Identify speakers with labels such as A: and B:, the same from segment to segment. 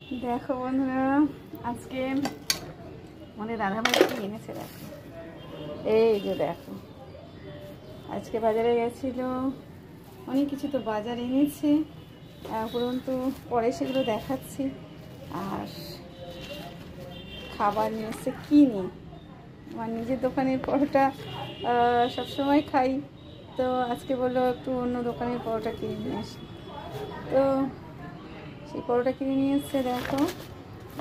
A: দেখো বন্ধুরা, আজকে আমাদের দাদাভাই কি এনেছে দেখো। এই যে দেখো, আজকে বাজারে গেছিল, অনেক কিছু তো বাজার এনেছে, উপরন্তু পরে সেগুলো দেখাচ্ছি। আর খাবার নিয়ে এসছে কিনে, আমার নিজের দোকানের পরোটা সবসময় খাই, তো আজকে বললো একটু অন্য দোকানের পরোটা কিনে নিয়ে আসি। তো সেই পরোটা কিনে নিয়ে এসছে দেখো,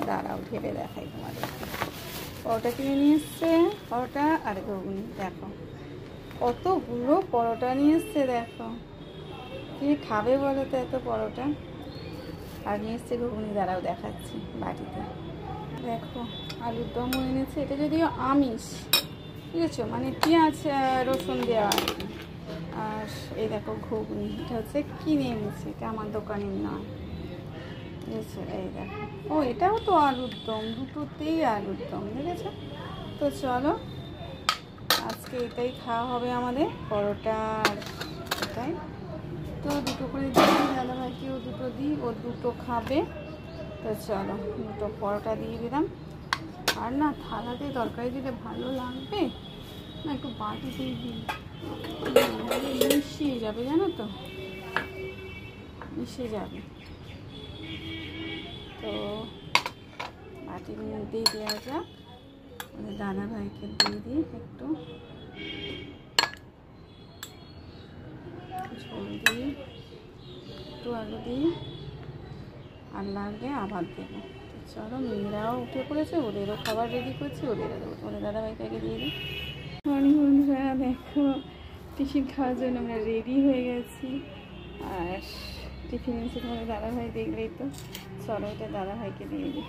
A: দাঁড়াও ঢেলে দেখাই তোমাদের। পরোটা কিনে নিয়ে এসছে, পরোটা আর ঘুগনি। দেখো কতগুলো পরোটা নিয়ে এসছে, দেখো কি খাবে বলো তো এত পরোটা। আর নিয়ে এসছে ঘুগনি, দাঁড়াও দেখাচ্ছি বাটিতে। দেখো আলুর দমও এনেছে, এটা যদিও আমিষ, বুঝেছো, মানে পেঁয়াজ রসুন দেওয়া আর কি। আর এই দেখো ঘুগনি, এটা হচ্ছে কিনে এনেছে, এটা আমার দোকানের নয়, বুঝেছো। এই দেখো, ও এটাও তো আলুর দম, দুটোতেই আলুর দম, দেখেছো। তো চলো আজকে এটাই খাওয়া হবে আমাদের, পরোটা আর এটাই। তো দুটো করে দিই, দাদাভাইকেও দুটো দিই, ও দুটো খাবে। তো চলো দুটো পরোটা দিয়ে দিলাম। আর না থালাতে তরকারি দিলে ভালো লাগবে না, একটু বাটিতেই দিই, মিশিয়ে যাবে জানো তো, মিশে যাবে। তো বাটির মধ্যেই দেওয়া যাক, দাদাভাইকে দিয়ে দিই একটু ঝোল দিই, একটু আলু দিই, আর লাগলে আবার দেবো। তো চলো মেয়েরাও উঠে পড়েছে, ওদেরও খাবার রেডি করছি, ওদেরও দেবো। ওদের দাদাভাইকে আগে দিয়ে দিই। অনেক বন্ধুরা দেখো, টিফিন খাওয়ার জন্য আমরা রেডি হয়ে গেছি। আর টিফিন এনেছে তোমাদের দাদাভাই, দেখলেই তো। চলো এটা দাদাভাইকে দিয়ে দিই।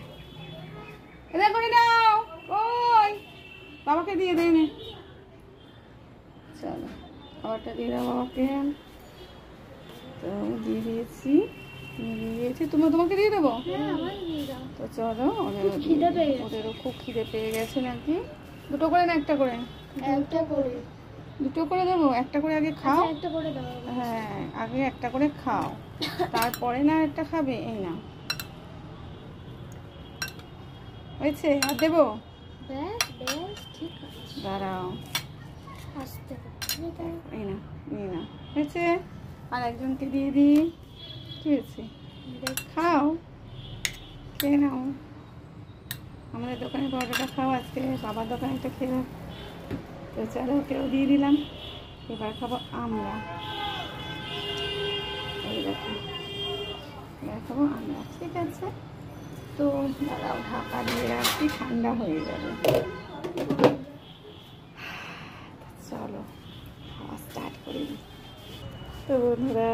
A: এটা করে দাও, ওই বাবাকে দিয়ে দেয় না। চলো খাবারটা দিয়ে দাও বাবাকে। তো দিয়ে দিয়েছি, তোমাকে দিয়ে দেবো। তো চলো, ওদেরও খুব খিদে পেয়ে গেছে নাকি। দুটো করে না একটা করে? দুটো করে দেবো, একটা করে আগে খাও। হ্যাঁ আগে একটা করে খাও, তারপরে না একটা খাবে। এই না হয়েছে, আর দেবো? দাঁড়াও, এই না নিয়ে না, হয়েছে। আর একজনকে দিয়ে দিই, কি হয়েছে, খাও, খেয়ে নাও। আমাদের দোকানে পরোটাটা খাও, আজকে বাবার দোকানে একটা খেয়ে নাও। তো চলো ওকেও দিয়ে দিলাম। এবার খাবো আমরা, এই দেখো এবার খাবো আমরা, ঠিক আছে। তো দাঁড়াও ঢাকা দিয়ে রাখছি, ঠান্ডা হয়ে যাবে। চলো খাওয়া স্টার্ট করে দিই। তো বন্ধুরা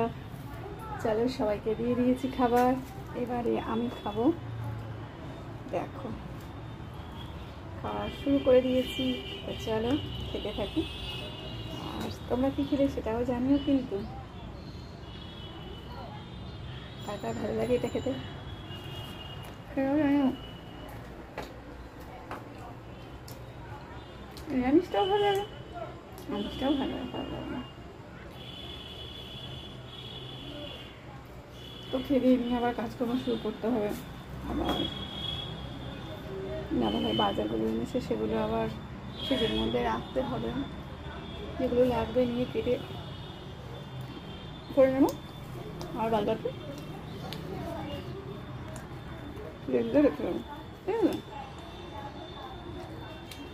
A: চলো, সবাইকে দিয়ে দিয়েছি খাবার, এবারে আমি খাবো। দেখো খাওয়া শুরু করে দিয়েছি, তো চলো খেতে থাকি। আর তোমরা কী খেলে সেটাও জানিও কিন্তু, কার কার ভালো লাগে এটা খেতে সেটাও জানিও। নিরামিষটাও ভালো লাগে, আমিষটাও ভালো লাগে। তো খেয়ে নিয়ে আবার কাজকর্ম শুরু করতে হবে। আবার দাদাভাই বাজারগুলো এনেছে, সেগুলো আবার ফ্রিজের মধ্যে রাখতে হবে, যেগুলো লাগবে নিয়ে কেটে করে নেবো। আর বাজারটা রেখে রেখে দেবো, ঠিক আছে।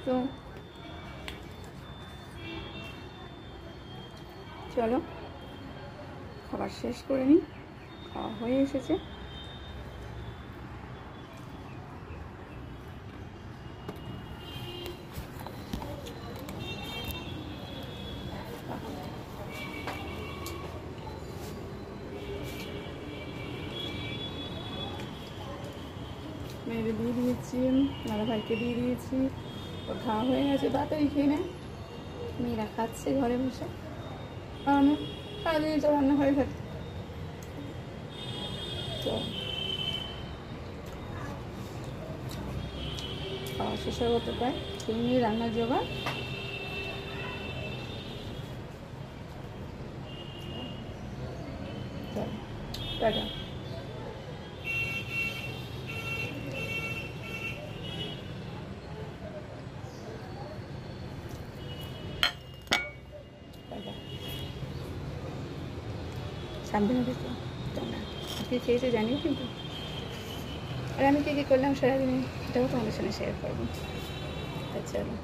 A: তো চলো খাবার শেষ করে নিই, খাওয়া হয়ে এসেছে। মেয়েদের দিয়ে দিয়েছি, দাদাভাইকে দিয়ে দিয়েছি, ওর খাওয়া হয়ে গেছে, তাড়াতাড়ি খেয়ে নেয়। মেয়েরা খাচ্ছে ঘরে বসে, আমি সারাদিন তো রান্না হয়ে থাকে। তো খাওয়া শেষ হয়ে হতে পারে, তুমি রান্নার জোগাড়। টাটা। সাবধানে থেকো তোমরা। আজকে খেয়েছে জানিও কিন্তু। আর আমি কী কী করলাম সারাদিনে সেটাও তোমাদের সঙ্গে শেয়ার করবো। তা চলো।